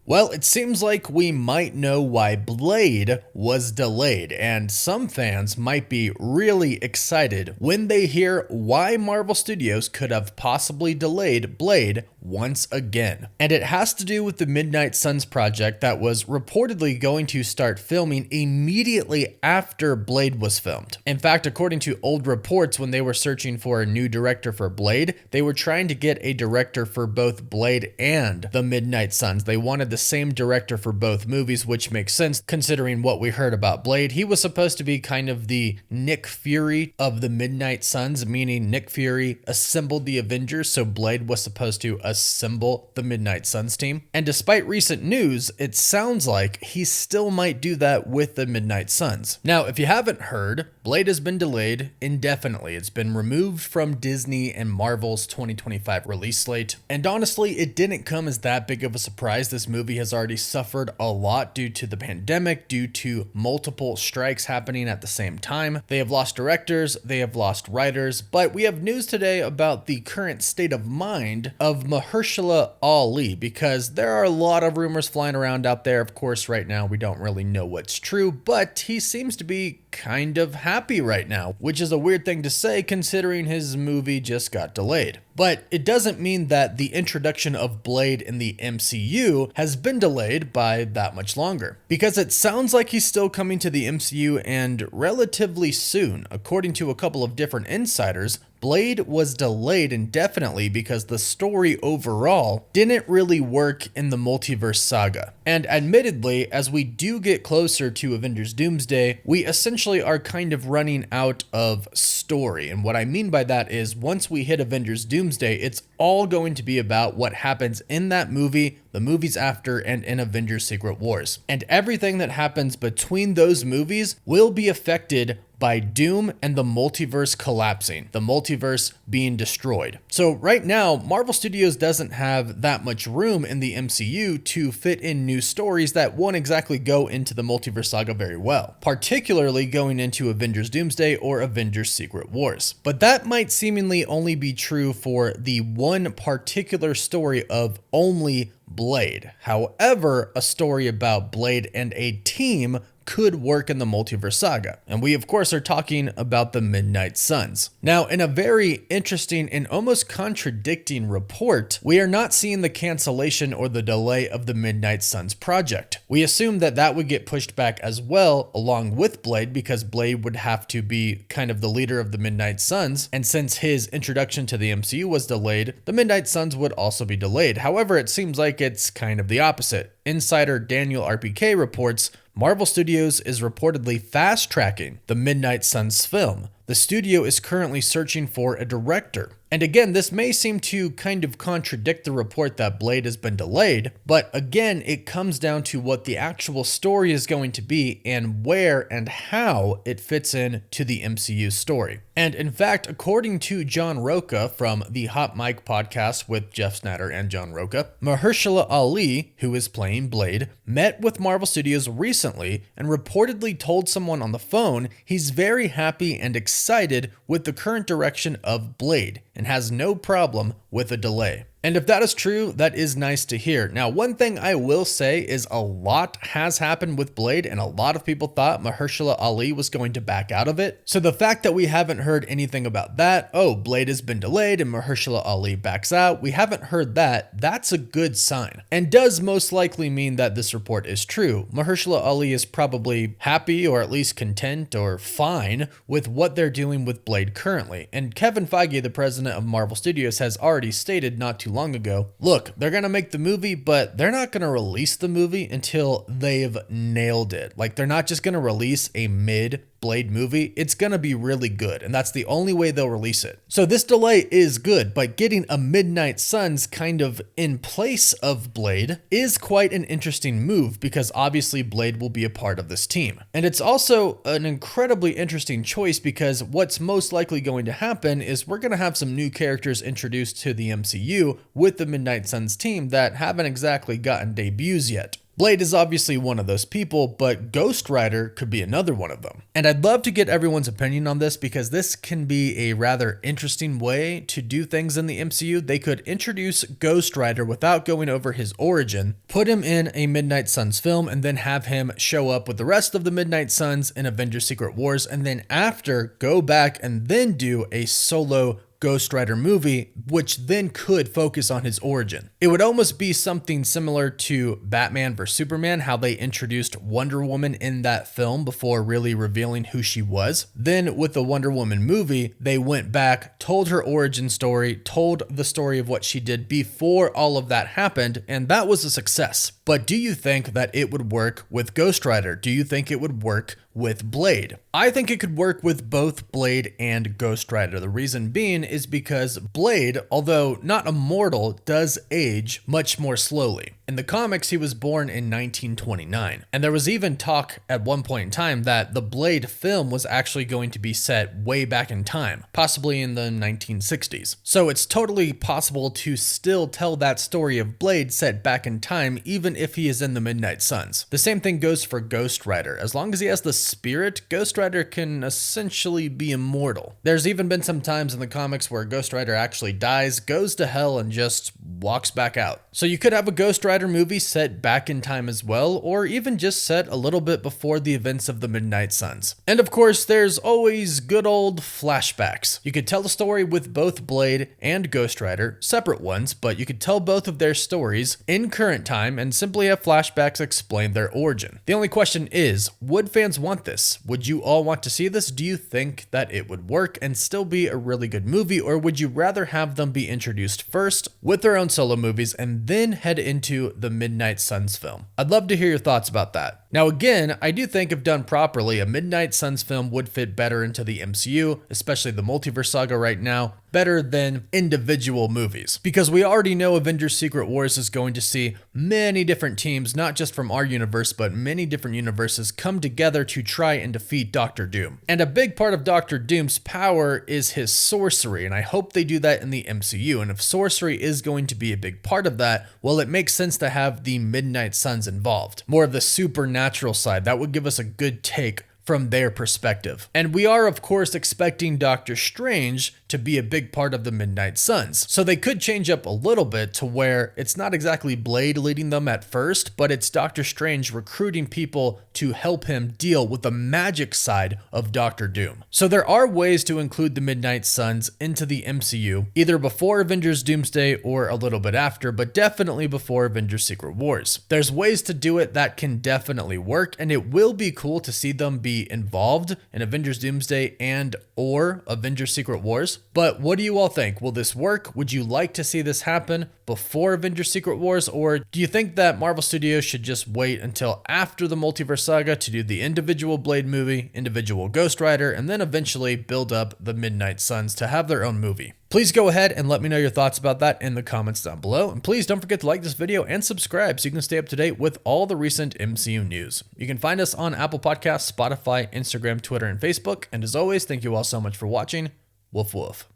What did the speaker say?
Well, it seems like we might know why Blade was delayed, and some fans might be really excited when they hear why Marvel Studios could have possibly delayed Blade once again. And it has to do with the Midnight Suns project that was reportedly going to start filming immediately after Blade was filmed. In fact, according to old reports, when they were searching for a new director for Blade, they were trying to get a director for both Blade and the Midnight Suns. They wanted the same director for both movies, which makes sense considering what we heard about Blade. He was supposed to be kind of the Nick Fury of the Midnight Suns, meaning Nick Fury assembled the Avengers, so Blade was supposed to assemble the Midnight Suns team. And despite recent news, it sounds like he still might do that with the Midnight Suns. Now, if you haven't heard, Blade has been delayed indefinitely. It's been removed from Disney and Marvel's 2025 release slate. And honestly, it didn't come as that big of a surprise. This movie has already suffered a lot due to the pandemic, due to multiple strikes happening at the same time. They have lost directors, they have lost writers, but we have news today about the current state of mind of Mahershala Ali, because there are a lot of rumors flying around out there. Of course, right now we don't really know what's true, but he seems to be kind of happy right now, which is a weird thing to say considering his movie just got delayed. But it doesn't mean that the introduction of Blade in the MCU has been delayed by that much longer, because it sounds like he's still coming to the MCU and relatively soon. According to a couple of different insiders, Blade was delayed indefinitely because the story overall didn't really work in the multiverse saga. And admittedly, as we do get closer to Avengers Doomsday, we essentially are kind of running out of story. And what I mean by that is once we hit Avengers Doomsday, it's all going to be about what happens in that movie, the movies after, and in Avengers Secret Wars. And everything that happens between those movies will be affected by Doom and the multiverse collapsing, the multiverse being destroyed. So right now, Marvel Studios doesn't have that much room in the MCU to fit in new stories that won't exactly go into the multiverse saga very well, particularly going into Avengers Doomsday or Avengers Secret Wars. But that might seemingly only be true for the one particular story of only Blade. However, a story about Blade and a team could work in the multiverse saga. And we of course are talking about the Midnight Suns. Now, in a very interesting and almost contradicting report, we are not seeing the cancellation or the delay of the Midnight Suns project. We assumed that that would get pushed back as well along with Blade, because Blade would have to be kind of the leader of the Midnight Suns, and since his introduction to the MCU was delayed, the Midnight Suns would also be delayed. However, it seems like it's kind of the opposite. Insider Daniel RPK reports Marvel Studios is reportedly fast-tracking the Midnight Suns film. The studio is currently searching for a director. And again, this may seem to kind of contradict the report that Blade has been delayed, but again, it comes down to what the actual story is going to be and where and how it fits in to the MCU story. And in fact, according to John Roca from the Hot Mic podcast with Jeff Snatter and John Roca, Mahershala Ali, who is playing Blade, met with Marvel Studios recently and reportedly told someone on the phone he's very happy and excited with the current direction of Blade and has no problem with a delay. And if that is true, that is nice to hear. Now, one thing I will say is a lot has happened with Blade, and a lot of people thought Mahershala Ali was going to back out of it. So the fact that we haven't heard anything about that, oh, Blade has been delayed and Mahershala Ali backs out, we haven't heard that, that's a good sign. And does most likely mean that this report is true. Mahershala Ali is probably happy or at least content or fine with what they're doing with Blade currently. And Kevin Feige, the president of Marvel Studios, has already stated not too long ago, look, they're gonna make the movie, but they're not gonna release the movie until they've nailed it. Like, they're not just gonna release a mid Blade movie, it's gonna be really good, and that's the only way they'll release it. So this delay is good, but getting a Midnight Suns kind of in place of Blade is quite an interesting move, because obviously Blade will be a part of this team. And it's also an incredibly interesting choice, because what's most likely going to happen is we're gonna have some new characters introduced to the MCU with the Midnight Suns team that haven't exactly gotten debuts yet. Blade is obviously one of those people, but Ghost Rider could be another one of them. And I'd love to get everyone's opinion on this because this can be a rather interesting way to do things in the MCU. They could introduce Ghost Rider without going over his origin, put him in a Midnight Suns film, and then have him show up with the rest of the Midnight Suns in Avengers Secret Wars, and then after go back and then do a solo Ghost Rider movie, which then could focus on his origin. It would almost be something similar to Batman vs Superman, how they introduced Wonder Woman in that film before really revealing who she was. Then with the Wonder Woman movie, they went back, told her origin story, told the story of what she did before all of that happened, and that was a success. But do you think that it would work with Ghost Rider? Do you think it would work with Blade? I think it could work with both Blade and Ghost Rider. The reason being is because Blade, although not immortal, does age much more slowly. In the comics, he was born in 1929, and there was even talk at one point in time that the Blade film was actually going to be set way back in time, possibly in the 1960s. So it's totally possible to still tell that story of Blade set back in time, even if he is in the Midnight Suns. The same thing goes for Ghost Rider. As long as he has the spirit, Ghost Rider can essentially be immortal. There's even been some times in the comics where Ghost Rider actually dies, goes to hell, and just walks back out. So you could have a Ghost Rider movie set back in time as well, or even just set a little bit before the events of the Midnight Suns. And of course, there's always good old flashbacks. You could tell a story with both Blade and Ghost Rider, separate ones, but you could tell both of their stories in current time and simply have flashbacks explain their origin. The only question is, would fans want this? Would you all want to see this? Do you think that it would work and still be a really good movie, or would you rather have them be introduced first with their own solo movies and then head into the Midnight Suns film? I'd love to hear your thoughts about that. Now again, I do think if done properly, a Midnight Suns film would fit better into the MCU, especially the multiverse saga right now, better than individual movies. Because we already know Avengers Secret Wars is going to see many different teams, not just from our universe, but many different universes come together to try and defeat Doctor Doom. And a big part of Doctor Doom's power is his sorcery, and I hope they do that in the MCU. And if sorcery is going to be a big part of that, well, it makes sense to have the Midnight Suns involved. More of the supernatural side, that would give us a good take from their perspective. And we are, of course, expecting Doctor Strange to be a big part of the Midnight Suns. So they could change up a little bit to where it's not exactly Blade leading them at first, but it's Doctor Strange recruiting people to help him deal with the magic side of Doctor Doom. So there are ways to include the Midnight Suns into the MCU, either before Avengers Doomsday or a little bit after, but definitely before Avengers Secret Wars. There's ways to do it that can definitely work, and it will be cool to see them be involved in Avengers Doomsday and or Avengers Secret Wars. But what do you all think? Will this work? Would you like to see this happen before Avengers Secret Wars? Or do you think that Marvel Studios should just wait until after the multiverse saga to do the individual Blade movie, individual Ghost Rider, and then eventually build up the Midnight Suns to have their own movie? Please go ahead and let me know your thoughts about that in the comments down below. And please don't forget to like this video and subscribe so you can stay up to date with all the recent MCU news. You can find us on Apple Podcasts, Spotify, Instagram, Twitter, and Facebook. And as always, thank you all so much for watching. Woof woof.